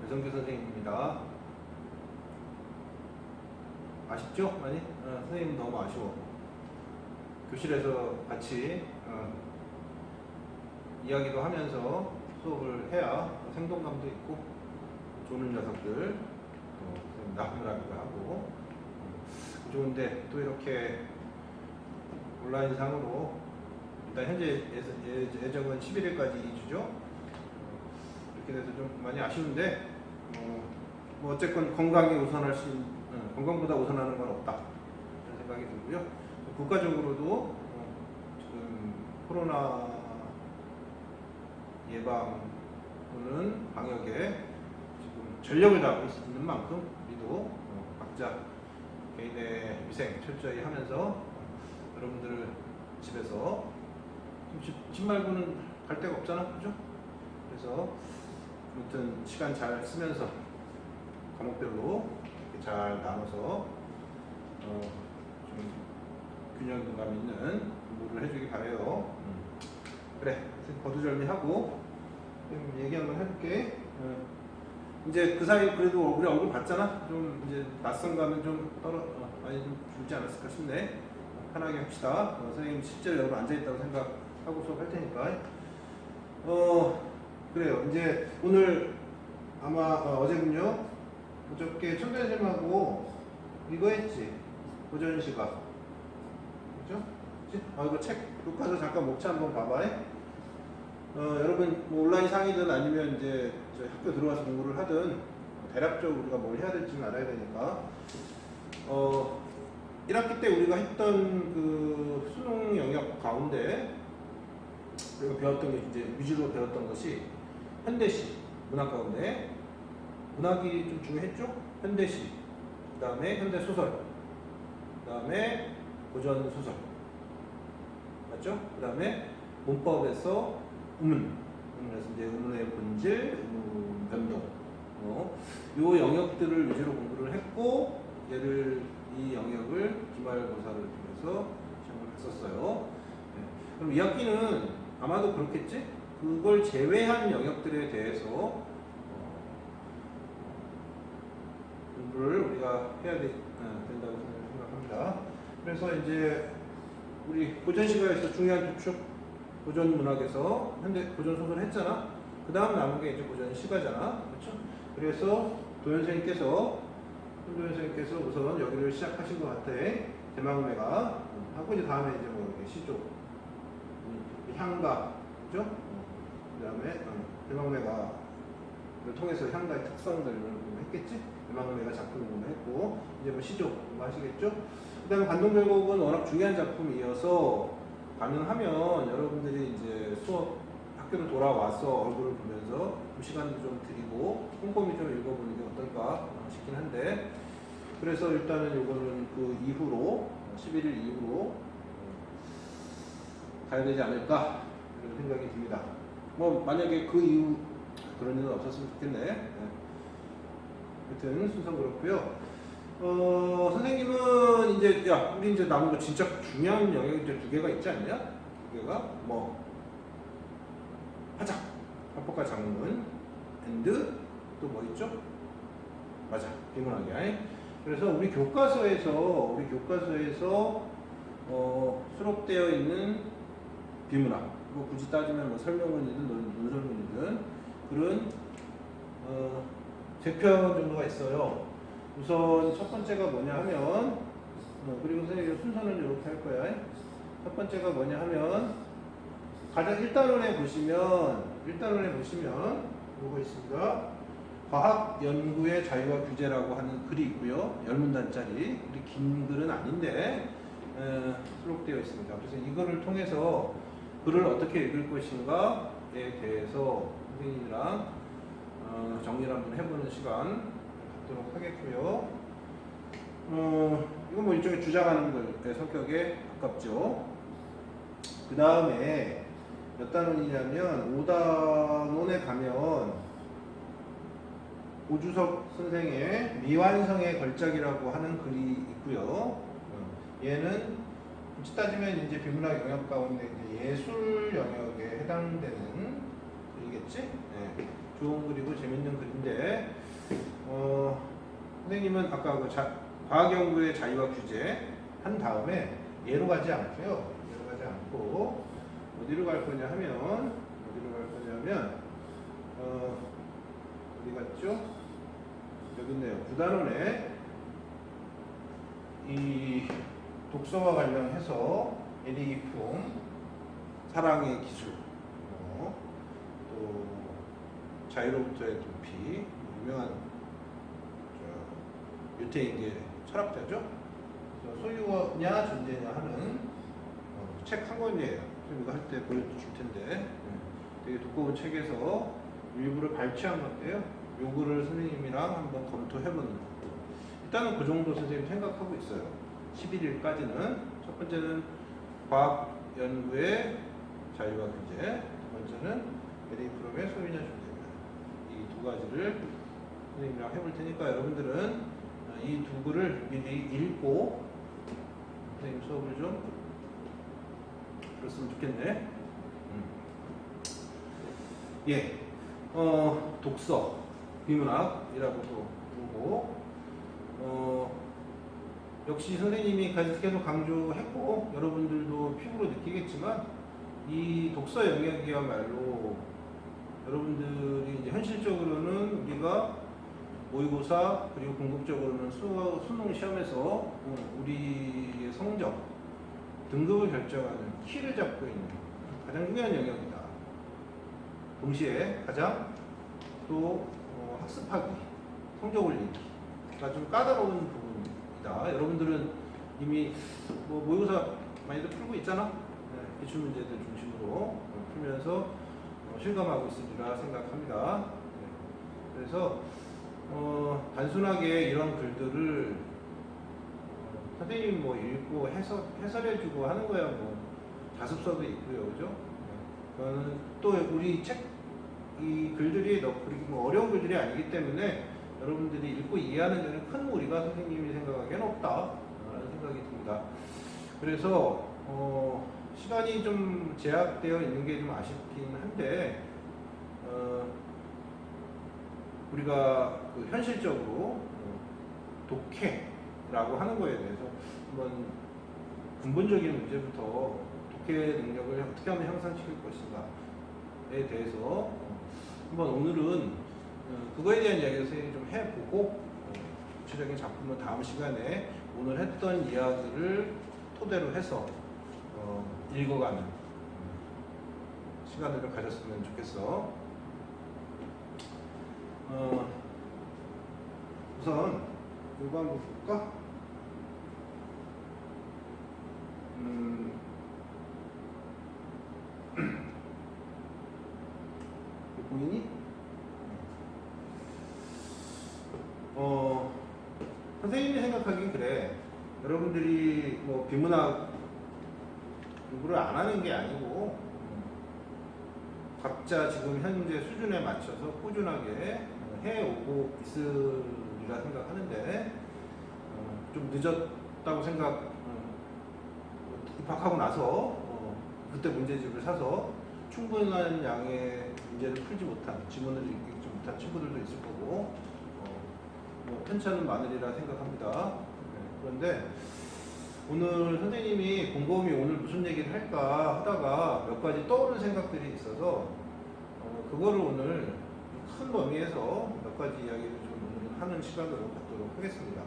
배성규 선생님입니다. 아쉽죠? 많이? 선생님 너무 아쉬워. 교실에서 같이 이야기도 하면서 수업을 해야 생동감도 있고 좋은 녀석들 또 나무라기도 하고 좋은데 또 이렇게 온라인상으로 일단 현재 예정은 11일까지 2주죠. 이렇게 돼서 좀 많이 아쉬운데 뭐 어쨌건 건강이 우선할 수 있는 건강보다 우선하는 건 없다 이런 생각이 들고요. 국가적으로도 지금 코로나 예방 또는 방역에 지금 전력을 다하고 있는 만큼 우리도 각자 개인의 위생 철저히 하면서 여러분들 집에서 집 말고는 갈 데가 없잖아, 그죠? 그래서 아무튼 시간 잘 쓰면서 과목별로 잘 나눠서 좀 균형감 있는 공부를 해주기 바래요. 그래, 거두절미하고 얘기 한번 해볼게. 이제 그 사이 그래도 우리 얼굴 봤잖아. 좀 이제 낯선감은 좀 많이 좀 줄지 않았을까 싶네. 편하게 합시다. 선생님 실제로 여러분 앉아 있다고 생각하고 수업할 테니까. 그래요. 이제 오늘 아마 어제군요. 어저께 천변쌤하고 이거 했지. 고전 시각. 그죠? 이거 책 교과서 잠깐 목차 한번 봐봐. 여러분 뭐 온라인 상이든 아니면 이제 저희 학교 들어와서 공부를 하든 대략적으로 우리가 뭘 해야 될지는 알아야 되니까 1학기 때 우리가 했던 그 수능 영역 가운데 우리가 배웠던 게 이제 위주로 배웠던 것이 현대시 문학 가운데 문학이 좀 중요했죠? 현대시, 그 다음에 현대소설, 그 다음에 고전소설 맞죠? 그 다음에 문법에서 그래서 이제 의문의 본질, 의문 변동 요 영역들을 위주로 공부를 했고 이 영역을 기말고사를 통해서 시험을 했었어요. 그럼 2학기는 아마도 그렇겠지? 그걸 제외한 영역들에 대해서 공부를 우리가 해야 된다고 생각합니다. 그래서 이제 우리 고전 시가에서 중요한 주축 고전 문학에서 현대 고전 소설 했잖아. 그 다음 남은 게 이제 고전 시가잖아. 그렇죠? 그래서 도현생님께서 우선 여기를 시작하신 것 같아. 대망매가 하고 이제 다음에 이제 뭐 이렇게 시조, 향가, 그죠? 그 다음에 대망매가를 통해서 향가의 특성들을 했겠지? 대망매가 작품을 했고 이제 뭐 시조 뭐 하시겠죠? 그 다음에 관동별곡은 워낙 중요한 작품이어서 가능하면 여러분들이 이제 수업 학교를 돌아와서 얼굴을 보면서 시간도 좀 드리고 꼼꼼히 좀 읽어보는 게 어떨까 싶긴 한데 그래서 일단은 요거는 그 이후로 11일 이후로 가야 되지 않을까 이런 생각이 듭니다. 뭐 만약에 그 이후 그런 일은 없었으면 좋겠네. 하여튼 순서는 그렇고요. 선생님은 이제 우리 이제 남은 거 진짜 중요한 영역이 이제 2개가 있지 않냐? 2개가 뭐 화작, 합법과 장문, 앤드 또 뭐 있죠? 맞아, 비문학이야. 그래서 우리 교과서에서 수록되어 있는 비문학, 뭐 굳이 따지면 뭐 설명문이든 논설문이든 그런 3편 정도가 있어요. 우선 첫 번째가 뭐냐 하면 그리고 선생님 순서는 이렇게 할 거야. 첫 번째가 뭐냐 하면 가장 1단원에 보시면 뭐가 있습니다. 과학 연구의 자유와 규제라고 하는 글이 있고요. 10문단짜리 우리 긴 글은 아닌데 수록되어 있습니다. 그래서 이거를 통해서 글을 어떻게 읽을 것인가에 대해서 선생님이랑 정리를 한번 해보는 시간 갖도록 하겠고요. 이건 뭐 일종의 주장하는 글의 성격에 가깝죠. 그 다음에 몇 단원이냐면 5단원에 가면 오주석 선생의 미완성의 걸작이라고 하는 글이 있고요. 얘는 굳이 따지면 이제 비문학 영역 가운데 이제 예술 영역에 해당되는 되겠지? 네. 좋은 글이고 재밌는 글인데 선생님은 아까 그 과학연구의 자유와 규제 한 다음에 예로 가지 않고요. 예로 가지 않고 어디로 갈 거냐 하면 어디 갔죠? 여기 있네요. 구단원에 이 독서와 관련해서 에리 프롬 사랑의 기술, 또 자유로부터의 도피, 유명한 유태인계 철학자죠. 소유냐 존재냐 하는 책 한 권이에요. 좀 이거 할 때 보여줄 텐데 되게 두꺼운 책에서 일부를 발췌한 건데요. 요거를 선생님이랑 한번 검토해보는 거. 일단은 그 정도 선생님 생각하고 있어요. 11일까지는. 첫 번째는 과학 연구의 자유와 규제, 두 번째는 에리 프롬의 소유냐 존재냐. 이 두 가지를 선생님이랑 해볼 테니까 여러분들은 이 두 글을 미리 읽고 선생님 수업을 좀 들었으면 좋겠네. 예, 독서, 비문학이라고도 부르고, 역시 선생님이 계속 강조했고 여러분들도 피부로 느끼겠지만 이 독서 영역이야말로 여러분들이 이제 현실적으로는 우리가 모의고사 그리고 궁극적으로는 수능 시험에서 우리의 성적 등급을 결정하는 키를 잡고 있는 가장 중요한 영역이다. 동시에 가장 또 학습하기, 성적 올리기가 좀 까다로운 부분이다. 여러분들은 이미 모의고사 많이들 풀고 있잖아. 네, 기출 문제들 중심으로 풀면서 실감하고 있으리라 생각합니다. 네, 그래서 단순하게 이런 글들을 선생님이 읽고 해설해주고 하는 거야 자습서도 있고요, 그죠? 그거는 또 우리 이 글들이 그렇게 어려운 글들이 아니기 때문에 여러분들이 읽고 이해하는 데는 큰 무리가 선생님이 생각하기에는 없다라는 생각이 듭니다. 그래서 시간이 좀 제약되어 있는 게 좀 아쉽긴 한데 우리가 현실적으로 독해라고 하는 거에 대해서 한번 근본적인 문제부터 독해 능력을 어떻게 하면 향상시킬 것인가에 대해서 한번 오늘은 그거에 대한 이야기를 선생님이 좀 해보고 구체적인 작품은 다음 시간에 오늘 했던 이야기를 토대로 해서 읽어가는 시간을 좀 가졌으면 좋겠어. 우선 이거 한번 볼까? 보이니? 선생님이 생각하기엔 그래. 여러분들이 비문학 공부를 안 하는 게 아니고 각자 지금 현재 수준에 맞춰서 꾸준하게 해오고 있으리라 생각하는데 좀 늦었다고 입학하고 나서 그때 문제집을 사서 충분한 양의 문제를 풀지 못한, 지문을 읽지 못한 친구들도 있을 거고 편차는 많으리라 생각합니다. 그런데 오늘 선생님이 곰곰이 오늘 무슨 얘기를 할까 하다가 몇 가지 떠오른 생각들이 있어서 그거를 오늘 큰 범위에서 몇 가지 이야기를 좀 하는 시간으로 갖도록 하겠습니다.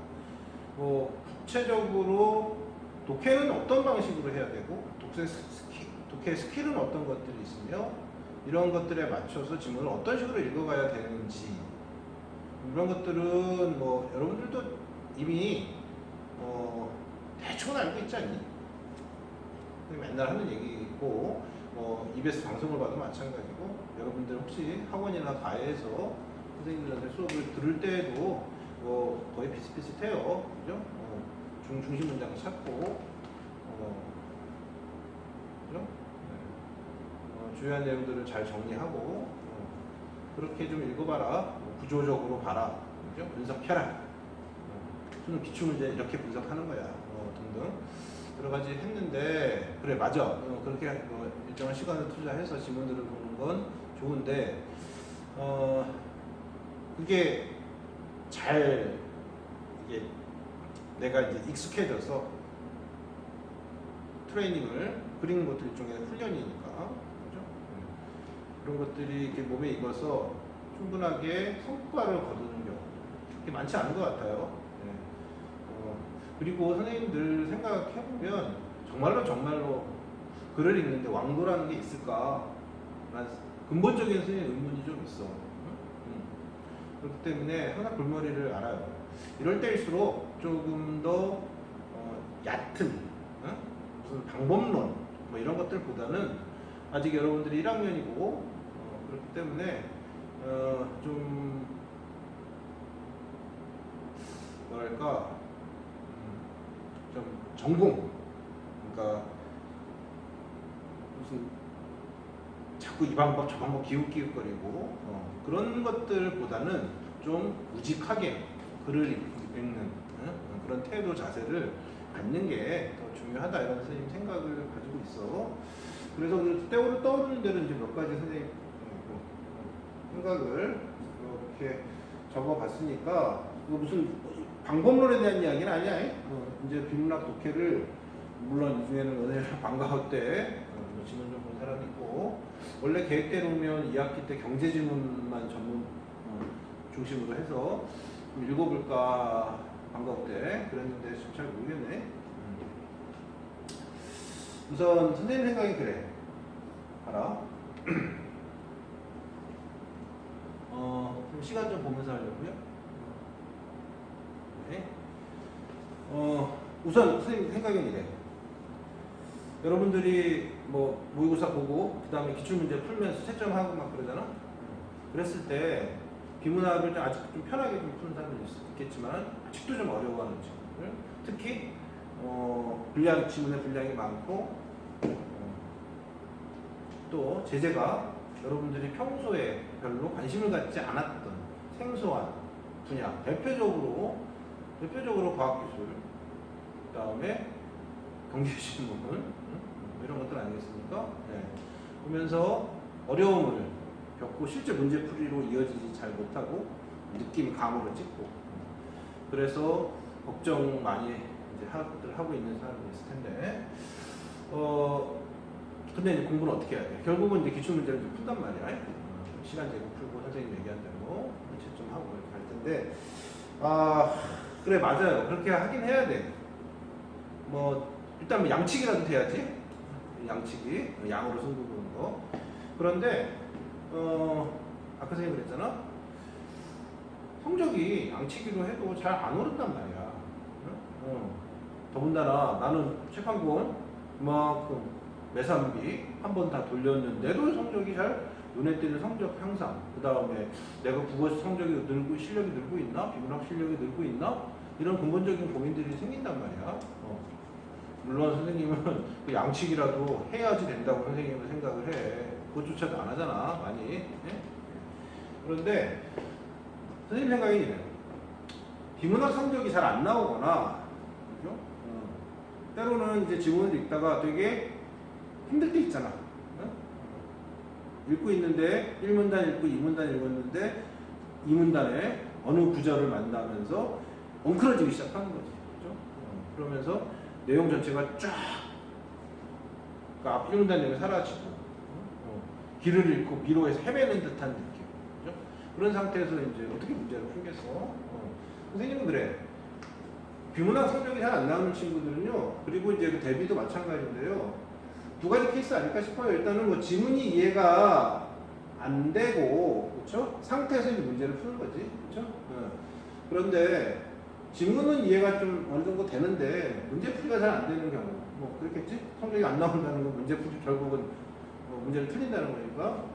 구체적으로 독해는 어떤 방식으로 해야 되고 독해 스킬은 어떤 것들이 있으며 이런 것들에 맞춰서 지문을 어떤 식으로 읽어가야 되는지 이런 것들은 여러분들도 이미 대충 알고 있지 않니? 맨날 하는 얘기고 EBS 방송을 봐도 마찬가지고 여러분들 혹시 학원이나 과외에서 선생님들한테 수업을 들을 때에도 거의 비슷비슷해요. 그죠? 중심 문장 찾고 그죠? 주요한 내용들을 잘 정리하고 그렇게 좀 읽어봐라. 구조적으로 봐라. 그죠? 분석해라. 수능 기출문제 이렇게 분석하는 거야. 등등. 여러 가지 했는데 그래 맞아. 그렇게 일정한 시간을 투자해서 지문들을 보는 건 좋은데 그게 잘 이게 내가 이제 익숙해져서 트레이닝을 그리는 것도 일종의 훈련이니까 그죠? 그런 것들이 이렇게 몸에 익어서 충분하게 성과를 거두는 경우 그렇게 많지 않은 것 같아요. 네. 그리고 선생님들 생각해보면 정말로 글을 읽는데 왕도라는 게 있을까? 라는 근본적인 선생님 의문이 좀 있어. 그렇기 때문에 항상 골머리를 알아요. 이럴 때일수록 조금 더 얕은 무슨 방법론 뭐 이런 것들보다는 아직 여러분들이 1학년이고 그렇기 때문에 좀 뭐랄까 좀 전공 그러니까 무슨 자꾸 이 방법 저 방법 기웃기웃거리고 그런 것들보다는 좀 우직하게 글을 읽는 그런 태도 자세를 갖는 게 더 중요하다 이런 선생님 생각을 가지고 있어. 그래서 때로 떠오르는 대로 이제 몇 가지 선생님 생각을 이렇게 적어봤으니까 무슨 방법론에 대한 이야기는 아니야. 이제 비문학 독해를 물론 이 중에는 오늘 방과후 때 지문 좀 본 사람이 있고 원래 계획대로면 2학기 때 경제 지문만 전문 중심으로 해서 좀 읽어볼까 방과후 때 그랬는데 좀 잘 모르겠네. 우선 선생님 생각이 그래. 봐라. 좀 시간 좀 보면서 하려고요. 네. 우선 선생님 생각은 이래. 여러분들이 뭐 모의고사 보고 그 다음에 기출문제 풀면서 채점하고 막 그러잖아. 그랬을 때 비문학을 좀 아직 좀 편하게 좀 푸는 사람도 있겠지만 아직도 좀 어려워하는 친구들, 특히 지문의 분량이 많고 또 제재가 여러분들이 평소에 별로 관심을 갖지 않았던 생소한 분야, 대표적으로 과학기술, 그 다음에 경제신문 이런 것들 아니겠습니까? 네. 보면서 어려움을 겪고 실제 문제풀이로 이어지지 잘 못하고 느낌 감으로 찍고 그래서 걱정 많이 이제 하고 있는 사람이 있을 텐데 근데 이제 공부는 어떻게 해야 돼? 결국은 이제 기출문제를 좀 푼단 말이야. 시간 제고 풀고 선생님 얘기한 대로 채점하고 이렇게 할 텐데 그래 맞아요. 그렇게 하긴 해야 돼. 뭐 일단 뭐 양치기라도 돼야지. 양치기 양으로 승부 보는 거. 그런데 아까 선생님 그랬잖아. 성적이 양치기로 해도 잘 안 오른단 말이야. 더군다나 나는 책 한 권 그만큼 매산비 한 번 다 돌렸는데도 성적이 잘 눈에 띄는 성적 향상, 그 다음에 내가 국어 성적이 늘고 실력이 늘고 있나, 비문학 실력이 늘고 있나 이런 근본적인 고민들이 생긴단 말이야. 물론 선생님은 그 양치기라도 해야지 된다고 선생님은 생각을 해. 그것조차도 안 하잖아 많이. 예? 그런데 선생님 생각이 이래요. 비문학 성적이 잘 안 나오거나 그죠? 때로는 이제 지문을 읽다가 되게 힘들 때 있잖아. 읽고 있는데 1문단 읽고 2문단 읽었는데 2문단에 어느 구절을 만나면서 엉클어지기 시작하는 거지. 그죠? 그러면서 내용 전체가 쫙 그러니까 1문단 내용이 사라지고 길을 잃고 미로에서 헤매는 듯한 느낌. 그죠? 그런 상태에서 이제 어떻게 문제를 풀겠어? 선생님은 그래. 비문학 성적이 잘 안 나오는 친구들은요. 그리고 이제 그 대비도 마찬가지인데요. 두 가지 케이스 아닐까 싶어요. 일단은 뭐 지문이 이해가 안 되고, 그렇죠? 상태에서 이제 문제를 푸는 거지, 그렇죠? 그런데 지문은 이해가 좀 어느 정도 되는데 문제풀이가 잘 안 되는 경우, 뭐 그렇겠지? 성적이 안 나온다는 건 문제풀이 결국은 문제를 틀린다는 거니까.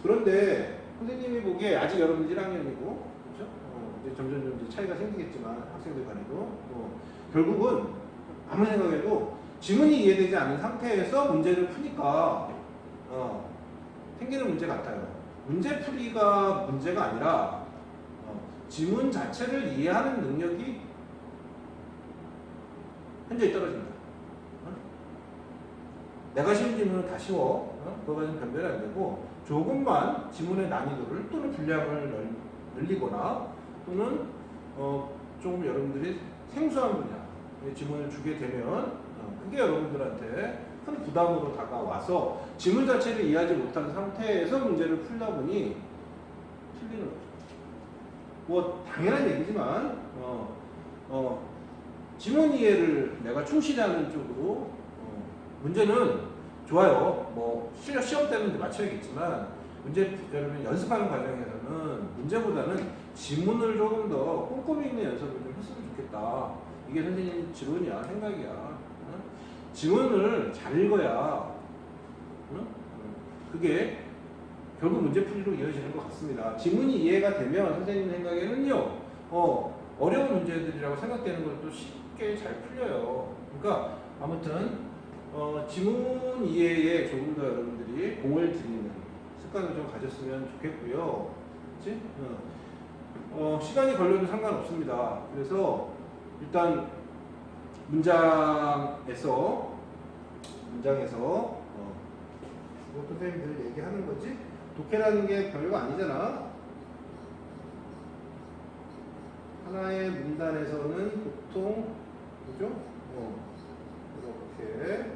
그런데 선생님이 보기에 아직 여러분 1학년이고, 그렇죠? 이제 점점 이제 차이가 생기겠지만 학생들 간에도 결국은 아무리 생각해도 지문이 이해되지 않은 상태에서 문제를 푸니까 생기는 문제 같아요. 문제풀이가 문제가 아니라 지문 자체를 이해하는 능력이 현저히 떨어진다. 내가 쉬운 지문은 다 쉬워. 그거 가지고 변별이 안 되고 조금만 지문의 난이도를 또는 분량을 늘리거나 또는 조금 여러분들이 생소한 분야의 지문을 주게 되면 그게 여러분들한테 큰 부담으로 다가와서 지문 자체를 이해하지 못한 상태에서 문제를 풀다 보니 틀리는 거죠. 뭐 당연한 얘기지만 지문 이해를 내가 충실히 하는 쪽으로 문제는 좋아요. 뭐 시험 때는 맞춰야겠지만 문제 여러분 연습하는 과정에서는 문제보다는 지문을 조금 더 꼼꼼히 있는 연습을 좀 했으면 좋겠다. 이게 선생님 지론이야, 생각이야. 지문을 잘 읽어야 그게 결국 문제풀이로 이어지는 것 같습니다. 지문이 이해가 되면 선생님 생각에는요, 어려운 문제들이라고 생각되는 것도 쉽게 잘 풀려요. 그러니까 아무튼 지문 이해에 조금 더 여러분들이 공을 들이는 습관을 좀 가졌으면 좋겠고요. 그치? 시간이 걸려도 상관없습니다. 그래서 일단 문장에서 선생님들 얘기하는 거지? 독해라는 게 별거 아니잖아. 하나의 문단에서는 보통 그죠? 이렇게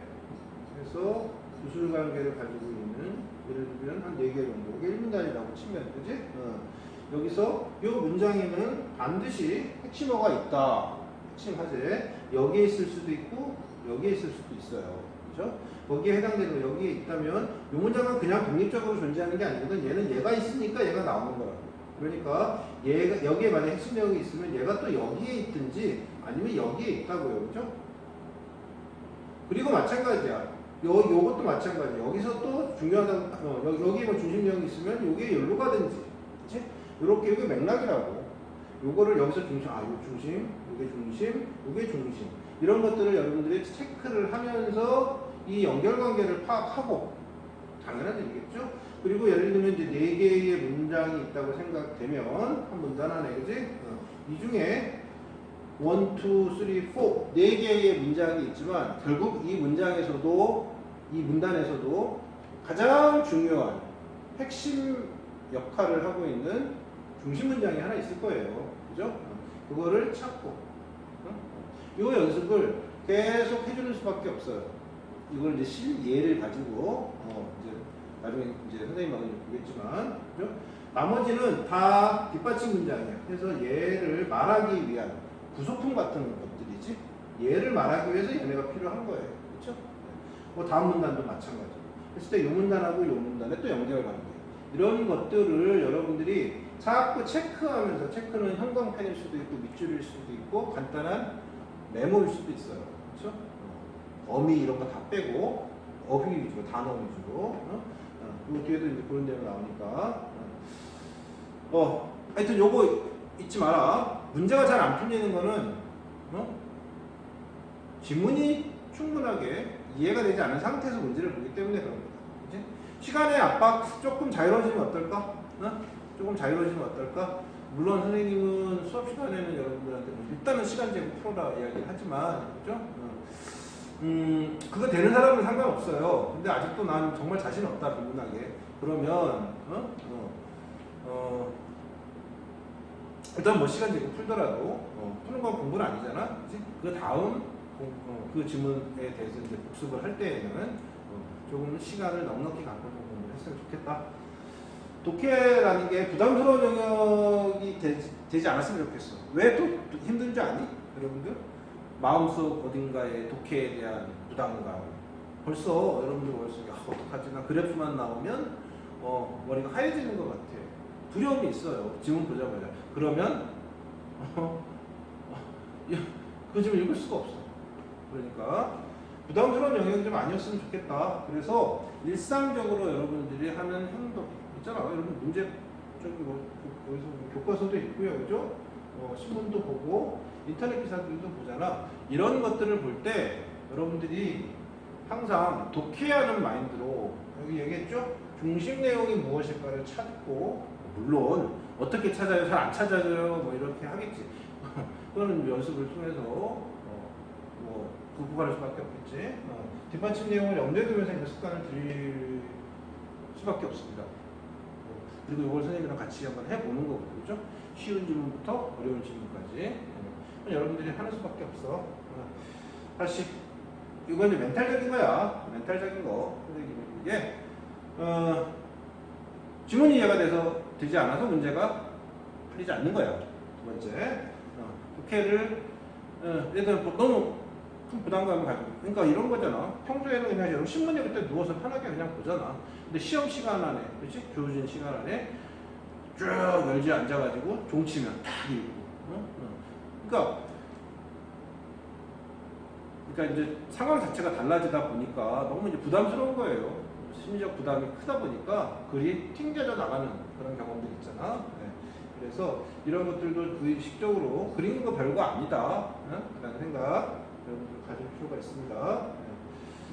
해서 구술 관계를 가지고 있는, 예를 들면 한 4개 정도, 이게 1문단이라고 치면 그지? 여기서 이 문장에는 반드시 핵심어가 있다. 핵심 화제. 여기에 있을 수도 있고 여기에 있을 수도 있어요. 그죠? 거기에 해당되는 거 여기에 있다면 이 문장은 그냥 독립적으로 존재하는 게 아니거든. 얘는 얘가 있으니까 얘가 나오는 거라고. 그러니까 얘가 여기에 만약 핵심 내용이 있으면 얘가 또 여기에 있든지 아니면 여기에 있다고요. 그죠? 그리고 마찬가지야. 요것도 마찬가지야. 여기서 또 중요하다고, 여기에 뭐 중심 내용이 있으면 요게 여기로 가든지. 그치? 요렇게 이게 맥락이라고. 요거를 여기서 중심, 요 중심, 요게 중심, 요게 중심. 이런 것들을 여러분들이 체크를 하면서 이 연결관계를 파악하고, 당연한 얘기겠죠? 그리고 예를 들면 이제 4개의 문장이 있다고 생각되면, 한 문단 안에, 그지? 이 중에 1, 2, 3, 4, 4개의 문장이 있지만, 결국 이 문장에서도, 이 문단에서도 가장 중요한 핵심 역할을 하고 있는 중심 문장이 하나 있을 거예요. 그죠? 그거를 찾고, 이 연습을 계속 해주는 수밖에 없어요. 이걸 이제 실예를 가지고, 이제 나중에 이제 선생님하고 보겠지만, 그죠? 나머지는 다 뒷받침 문장이야. 그래서 얘를 말하기 위한 부속품 같은 것들이지, 얘를 말하기 위해서 얘네가 필요한 거예요. 그렇죠? 뭐 다음 문단도 마찬가지. 그랬을 때 이 문단하고 이 문단의 또 연결관계, 이런 것들을 여러분들이 자꾸 체크하면서, 체크는 형광펜일 수도 있고 밑줄일 수도 있고 간단한 메모일 수도 있어요. 그렇죠? 어미 이런 거 다 빼고 어휘 위주로, 단어 위주로. 그 뒤에도 이제 그런 내용 나오니까. 하여튼 요거 잊지 마라. 문제가 잘 안 풀리는 거는 지문이 충분하게 이해가 되지 않은 상태에서 문제를 보기 때문에 그런 거다. 그치? 시간의 압박 조금 자유로워지면 어떨까? 조금 자유로워지면 어떨까? 물론 선생님은 수업 시간에는 여러분들한테 일단은 시간 제고 풀어라 이야기를 하지만, 그죠? 그거 되는 사람은 상관없어요. 근데 아직도 난 정말 자신 없다, 분명하게. 그러면, 일단 뭐 시간 제고 풀더라도, 푸는 건 공부는 아니잖아. 그치? 그 다음, 그 지문에 대해서 이제 복습을 할 때에는 조금 시간을 넉넉히 갖고 공부를 했으면 좋겠다. 독해라는 게 부담스러운 영역이 되지 않았으면 좋겠어. 왜 또 힘든 줄 아니? 여러분들? 마음속 어딘가에 독해에 대한 부담감. 벌써 여러분들 머릿속에 어떡하지? 나 그래프만 나오면 머리가 하얘지는 것 같아. 두려움이 있어요. 지문 보자마자. 그러면 그 지문 읽을 수가 없어. 그러니까 부담스러운 영역이 좀 아니었으면 좋겠다. 그래서 일상적으로 여러분들이 하는 행동 있잖아. 여러분 문제 저기 거기서 교과서도 있고요, 그죠? 신문도 보고 인터넷 기사들도 보잖아. 이런 것들을 볼 때 여러분들이 항상 독해하는 마인드로, 여기 얘기했죠? 중심 내용이 무엇일까를 찾고, 물론 어떻게 찾아요? 잘 안 찾아져요? 뭐 이렇게 하겠지. 그거는 연습을 통해서 뭐 극복할 수밖에 없겠지. 뒷받침 내용을 염두에 두면서 이런 습관을 들일 수밖에 없습니다. 그리고 이걸 선생님이랑 같이 한번 해보는 거고, 그죠? 쉬운 질문부터 어려운 질문까지 여러분들이 하는 수밖에 없어. 다시 이건 이제 멘탈적인 거야. 멘탈적인 거. 근데 이게 지문이 이해가 되지 않아서 문제가 풀리지 않는 거야. 두 번째, 독해를 예를 들어 너무 큰 부담감을 가지고, 그러니까 이런 거잖아. 평소에는 그냥 여러분 신문 읽을 때 누워서 편하게 그냥 보잖아. 근데 시험 시간 안에, 그렇지? 주어진 시간 안에 쭉 열지 앉아가지고 종치면 딱 읽고, 그러니까 이제 상황 자체가 달라지다 보니까 너무 이제 부담스러운 거예요. 심리적 부담이 크다 보니까 글이 튕겨져 나가는 그런 경험들 있잖아. 네. 그래서 이런 것들도 무의식적으로 그리는 거 별거 아니다, 라는 생각 여러분들 가질 필요가 있습니다.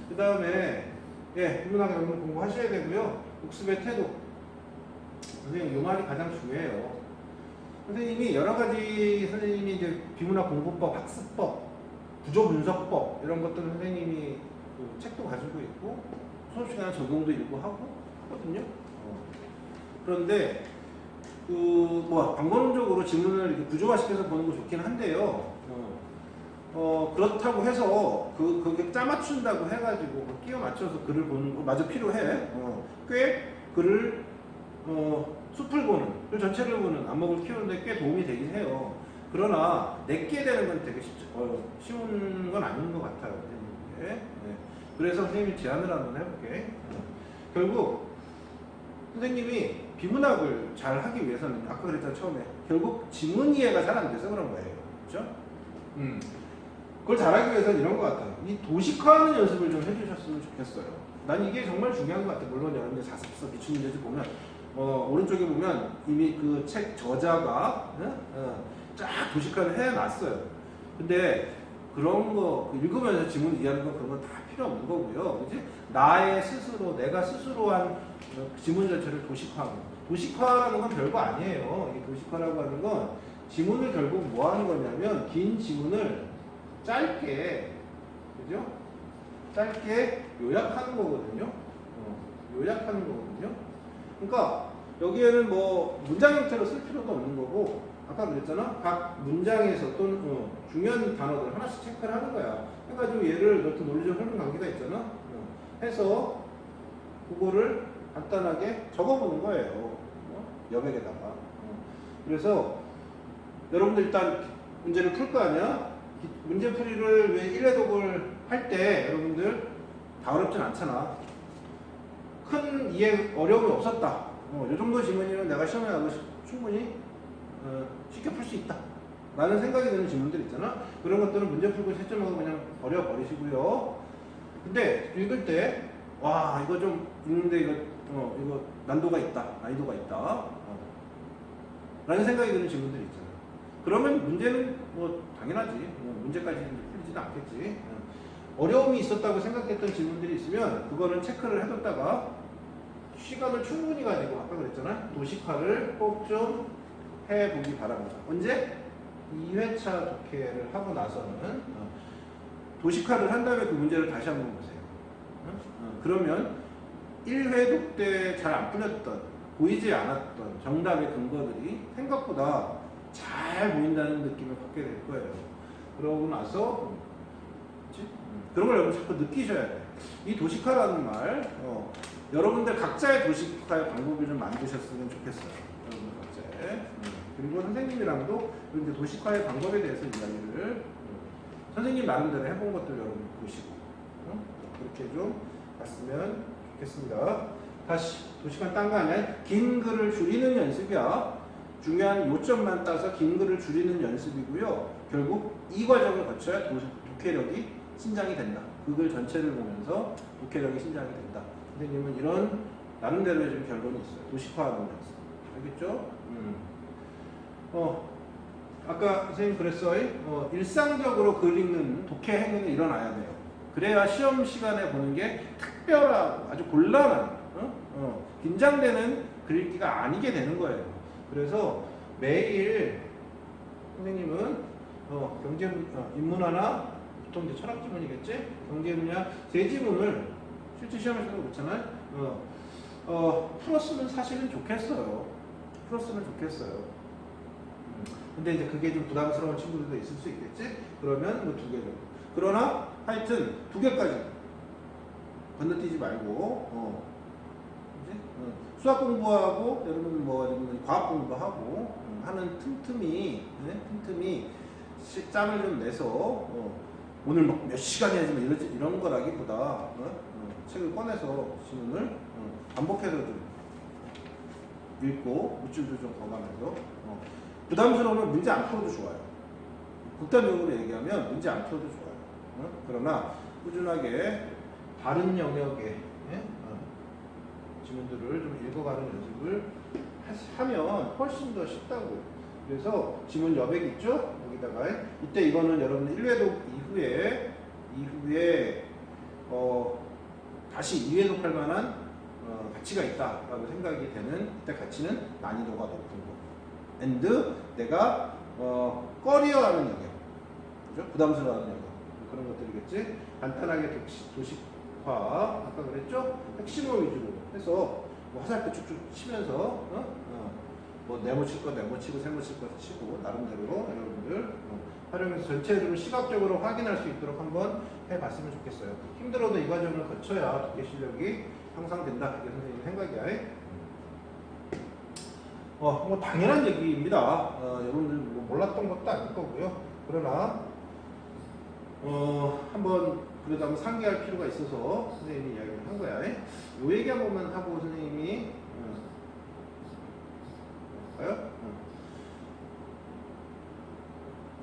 그 다음에 비문학에 여러분 공부하셔야 되고요. 복습의 태도, 선생님 이 말이 가장 중요해요. 선생님이 여러 가지 선생님이 이제 비문학 공부법, 학습법, 구조 분석법 이런 것들을 선생님이 그 책도 가지고 있고 수업 시간에 적용도 일부 하고 하거든요. 그런데 방법론적으로 지문을 이렇게 구조화시켜서 보는 거 좋긴 한데요. 그렇다고 해서 그게 짜맞춘다고 해가지고 끼워 맞춰서 글을 보는 거 마저 필요해. 꽤 글을 숲을 보는, 글 전체를 보는 안목을 키우는데 꽤 도움이 되긴 해요. 그러나 내게 되는 건 되게 쉬운 건 아닌 것 같아요. 네. 그래서 선생님이 제안을 한번 해볼게. 결국 선생님이 비문학을 잘 하기 위해서는 아까 그랬잖아 처음에 결국 지문 이해가 잘 안 돼서 그런 거예요. 그렇죠? 그걸 잘하기 위해서는 이런 것 같아요. 이 도식화하는 연습을 좀 해주셨으면 좋겠어요. 난 이게 정말 중요한 것 같아요. 물론 여러분들 자습서 기출문제집 보면 오른쪽에 보면 이미 그 책 저자가 쫙 도식화를 해놨어요. 근데 그런 거 읽으면서 지문 이해하는 건 그런 건 다 필요 없는 거고요. 그지? 내가 스스로 한 지문 자체를 도식화하는 거. 도식화라는 건 별거 아니에요. 이 도식화라고 하는 건 지문을 결국 뭐 하는 거냐면 긴 지문을 짧게, 그죠? 짧게 요약하는 거거든요. 요약하는 거거든요. 그러니까 여기에는 뭐 문장 형태로 쓸 필요도 없는 거고, 아까 그랬잖아. 각 문장에서 또는 중요한 단어들 하나씩 체크를 하는 거야. 해가지고 얘를 어떤 논리적 흐름 관계가 있잖아. 해서 그거를 간단하게 적어보는 거예요. 여백에다가. 그래서 여러분들 일단 문제를 풀 거 아니야? 문제 풀이를 왜 1회독을 할 때 여러분들 다 어렵진 않잖아. 큰 이해 어려움이 없었다. 이 정도 지문이면 내가 시험에 나도 충분히 쉽게 풀 수 있다 라는 생각이 드는 질문들 있잖아. 그런 것들은 문제 풀고 채점하고 그냥 버려버리시고요. 근데 읽을 때 와 이거 좀 읽는데 이거 난이도가 있다 라는 생각이 드는 질문들이 있잖아. 그러면 문제는 뭐 당연하지, 문제까지 풀리지는 않겠지. 어려움이 있었다고 생각했던 질문들이 있으면 그거는 체크를 해뒀다가 시간을 충분히 가지고 아까 그랬잖아. 도식화를 꼭 좀 해보기 바랍니다. 언제? 2회차 독해를 하고 나서는 도식화를 한 다음에 그 문제를 다시 한번 보세요. 그러면 1회독 때 잘 안 풀렸던, 보이지 않았던 정답의 근거들이 생각보다 잘 보인다는 느낌을 받게 될 거예요. 그러고 나서 그런 걸 여러분 자꾸 느끼셔야 돼요. 이 도식화라는 말, 여러분들 각자의 도식화의 방법을 좀 만드셨으면 좋겠어요. 여러분들 각자의. 그리고 선생님이랑도 이제 도식화의 방법에 대해서 이야기를 선생님 나름대로 해본 것들 여러분 보시고 그렇게 좀 봤으면 좋겠습니다. 다시 도식화 딴 거 아니야? 긴 글을 줄이는 연습이야. 중요한 요점만 따서 긴 글을 줄이는 연습이고요. 결국 이 과정을 거쳐야 독해력이 신장이 된다. 그 글 전체를 보면서 독해력이 신장이 된다. 선생님은 이런 나름대로의 좀 결론이 있어요. 도식화하는 연습. 알겠죠? 아까 선생님 그랬어요. 일상적으로 글 읽는 독해 행위는 일어나야 돼요. 그래야 시험 시간에 보는 게 특별하고 아주 곤란한, 긴장되는 글 읽기가 아니게 되는 거예요. 그래서 매일 선생님은 인문화나 보통 이제 철학 지문이겠지? 경제 분야 세 지문을 실제 시험에서도 그렇잖아요. 풀었으면 사실은 좋겠어요. 풀었으면 좋겠어요. 근데 이제 그게 좀 부담스러운 친구들도 있을 수 있겠지? 그러면 뭐 2개 정도. 그러나 하여튼 2개까지 건너뛰지 말고, 그치? 수학 공부하고 여러분 뭐 과학 공부하고 하는 틈틈이 짬을 좀 내서 오늘 몇 시간 해야지 이런 거라기보다 책을 꺼내서 지문을 반복해서 좀 읽고 물줄도 좀 거가면서 부담스러우면 문제 안 풀어도 좋아요. 극단적으로 얘기하면 문제 안 풀어도 좋아요. 그러나 꾸준하게 다른 영역의 지문들을 좀 읽어가는 연습을 하면 훨씬 더 쉽다고. 그래서 지문 여백 있죠? 여기다가 이때 이거는 여러분 1회독 이후에 다시 2회독 할 만한 가치가 있다라고 생각이 되는 이때 가치는 난이도가 높은 거. and 내가 꺼려하는 영역, 그죠? 부담스러워하는 영역 그런 것들이겠지. 간단하게 도식화 아까 그랬죠? 핵심어 위주로 해서 뭐 화살표 쭉쭉 치면서 뭐 네모 칠 거 네모 치고 세모 칠 거 치고 나름대로 여러분들 활용해서 전체적으로 시각적으로 확인할 수 있도록 한번 해봤으면 좋겠어요. 힘들어도 이 과정을 거쳐야 독해 실력이 향상된다. 이게 선생님 생각이야. 뭐 당연한 얘기입니다. 여러분들 뭐 몰랐던 것도 아닐 거고요. 그러나 한번 그래도 한번 상기할 필요가 있어서 선생님이 이야기를 한 거야. 요 얘기 한 번만 하고 선생님이 볼까요?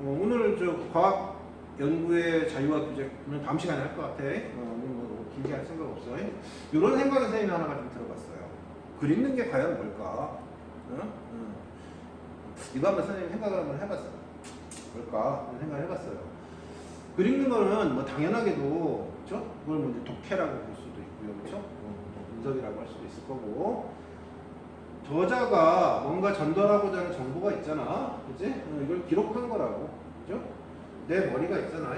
오늘 저 과학 연구의 자유와 규제는 다음 시간에 할 것 같아. 오늘 뭐 너무 길게 할 생각 없어. 이런 생각을 선생님이 하나가 좀 들어봤어요. 글 읽는 게 과연 뭘까? 이거 한번 선생님 생각을 한번 해봤어요. 뭘까? 생각을 해봤어요. 글 읽는 거는 뭐 당연하게도, 그렇죠? 그걸 뭐 이제 독해라고 볼 수도 있고요, 그렇죠? 분석이라고 할 수도 있을 거고, 저자가 뭔가 전달하고자 하는 정보가 있잖아, 그지? 이걸 기록한 거라고, 그죠? 내 머리가 있잖아,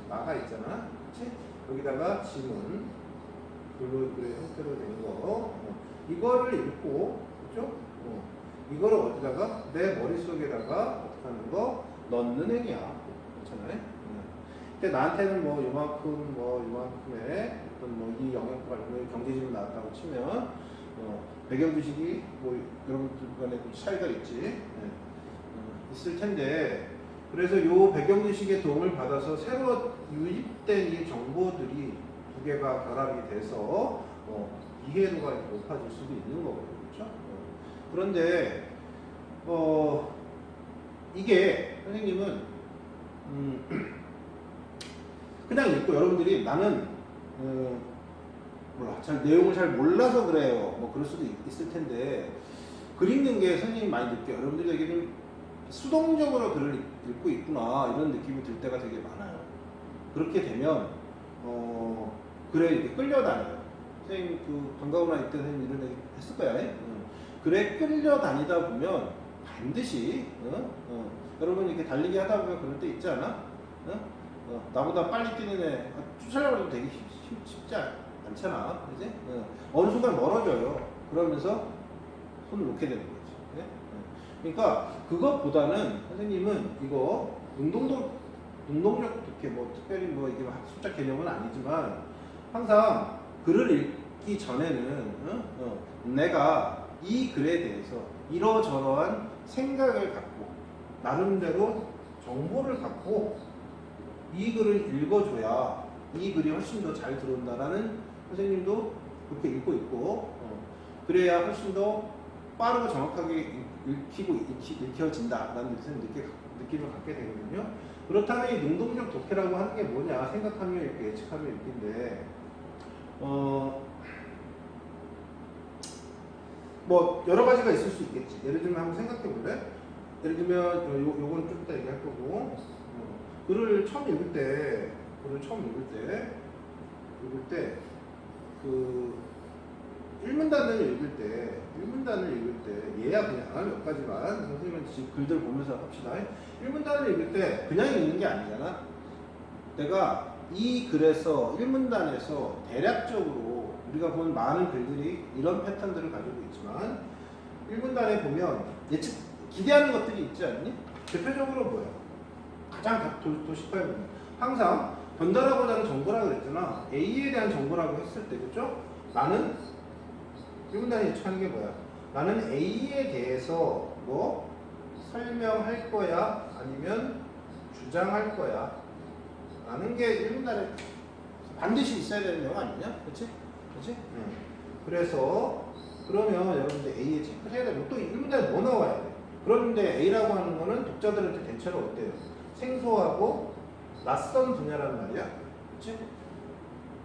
나가 있잖아, 그치? 여기다가 지문, 글의 형태로 된 거, 이거를 읽고, 그죠? 이거를 어디다가 내 머릿속에다가 어떻게 하는 거 넣는 행위야. 그렇잖아요. 근데 나한테는 뭐 요만큼의 어떤 뭐 이 영역 관련의 경제지문 나왔다고 치면 배경 지식이 뭐 여러분들 간에 차이가 있지. 있을 텐데 그래서 요 배경 지식의 도움을 받아서 새로 유입된 이 정보들이 두 개가 결합이 돼서 이해도가 높아질 수도 있는 거거든요. 그렇죠? 그런데 이게 선생님은 그냥 읽고 여러분들이 나는 몰라 내용을 잘 몰라서 그래요 뭐 그럴 수도 있을 텐데 글 읽는 게 선생님이 많이 느껴요. 여러분들에게 좀 수동적으로 글을 읽고 있구나 이런 느낌이 들 때가 되게 많아요. 그렇게 되면 글에 이렇게 끌려다녀요. 선생님 그 방과후 나이 때 선생님 이런 얘기 했을 거야. 글에 끌려다니다 보면 반드시 여러분 이렇게 달리기 하다 보면 그럴 때 있지 않아? 나보다 빨리 뛰는 애 쫓아가려고 해도 되게 쉽지 않잖아, 그지? 어느 순간 멀어져요. 그러면서 손을 놓게 되는 거지. 그러니까 그것보다는 선생님은 이거 능동적 독해 뭐 특별히 뭐 이게 학습자 개념은 아니지만 항상 글을 읽기 전에는 내가 이 글에 대해서 이러저러한 생각을 갖고 나름대로 정보를 갖고 이 글을 읽어줘야 이 글이 훨씬 더 잘 들어온다라는 선생님도 그렇게 읽고 있고 그래야 훨씬 더 빠르고 정확하게 읽혀진다라는 느낌을 갖게 되거든요. 그렇다면 이 능동적 독해라고 하는 게 뭐냐 생각하며 읽기, 예측하며 읽기인데 뭐 여러 가지가 있을 수 있겠지. 예를 들면 한번 생각해 볼래? 예를 들면 요거는 좀 이따 얘기할 거고 글을 처음 읽을 때 그 일문단을 읽을 때 얘야 그냥 몇 가지만 선생님은 지금 글들 보면서 합시다. 일문단을 읽을 때 그냥 읽는 게 아니잖아. 내가 이 글에서 1문단에서 대략적으로 우리가 본 많은 글들이 이런 패턴들을 가지고 있지만 1문단에 보면 예측 기대하는 것들이 있지 않니? 대표적으로 뭐야? 가장 도식화해 보면 항상 전달하고자 하는 정보라고 그랬잖아. A에 대한 정보라고 했을 때 그죠? 나는 1문단에 예측하는 게 뭐야? 나는 A에 대해서 뭐 설명할 거야? 아니면 주장할 거야? 라는 게 1문단에 반드시 있어야 되는 내용 아니냐? 그치? 그치? 그래서 그러면 여러분들 A에 체크를 해야 되고 또 1문단에 뭐 나와야 돼? 그런데 A라고 하는 거는 독자들한테 대체로 어때요? 생소하고 낯선 분야라는 말이야. 그치?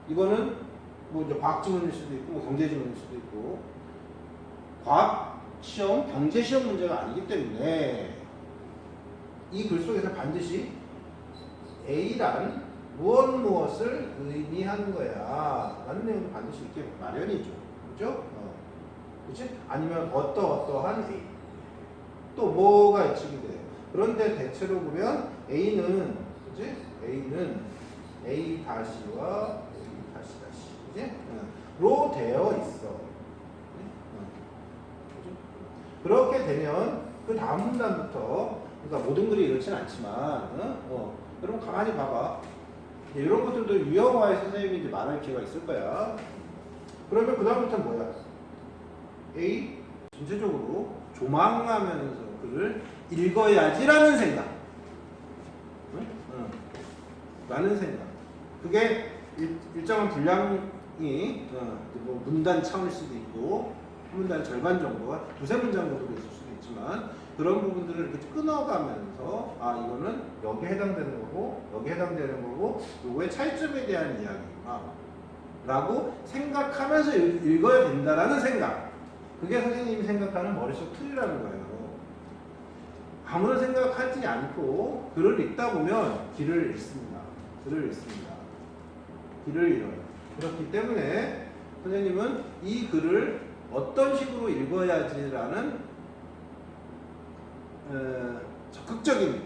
이거는 뭐 이제 과학 지문일 수도 있고 뭐 경제 지문일 수도 있고 과학 시험, 경제 시험 문제가 아니기 때문에 이 글 속에서 반드시 A란 무엇을 의미하는 거야 라는 내용도 반드시 이렇게 마련이죠. 그죠? 그치? 아니면 어떠한 A 또 뭐가 예측이 돼요. 그런데 대체로 보면 A는 그치? A는 A 다시와 A 다시 그치? 로 되어 있어. 그치? 그렇게 되면 그 다음 문단부터 그러니까 모든 글이 이렇진 않지만 여러분 가만히 봐봐. 이런 것들도 유형화에 선생님이 이제 말할 기회가 있을 거야. 그러면 그 다음부터는 뭐야? A 전체적으로 조망하면서 글을 읽어야지라는 생각. 라는 생각. 그게 일정한 분량이 뭐 문단 차원일 수도 있고 한 문단 절반 정도가 두세 문장 정도로 있을 수도 있지만 그런 부분들을 이렇게 끊어가면서 아 이거는 여기에 해당되는 거고 여기에 해당되는 거고 요거의 차이점에 대한 이야기구나 라고 생각하면서 읽어야 된다라는 생각. 그게 선생님이 생각하는 머릿속 틀이라는 거예요. 아무런 생각하지 않고 글을 읽다 보면 길을 잃습니다. 길을 잃어요. 그렇기 때문에 선생님은 이 글을 어떤 식으로 읽어야지라는 적극적인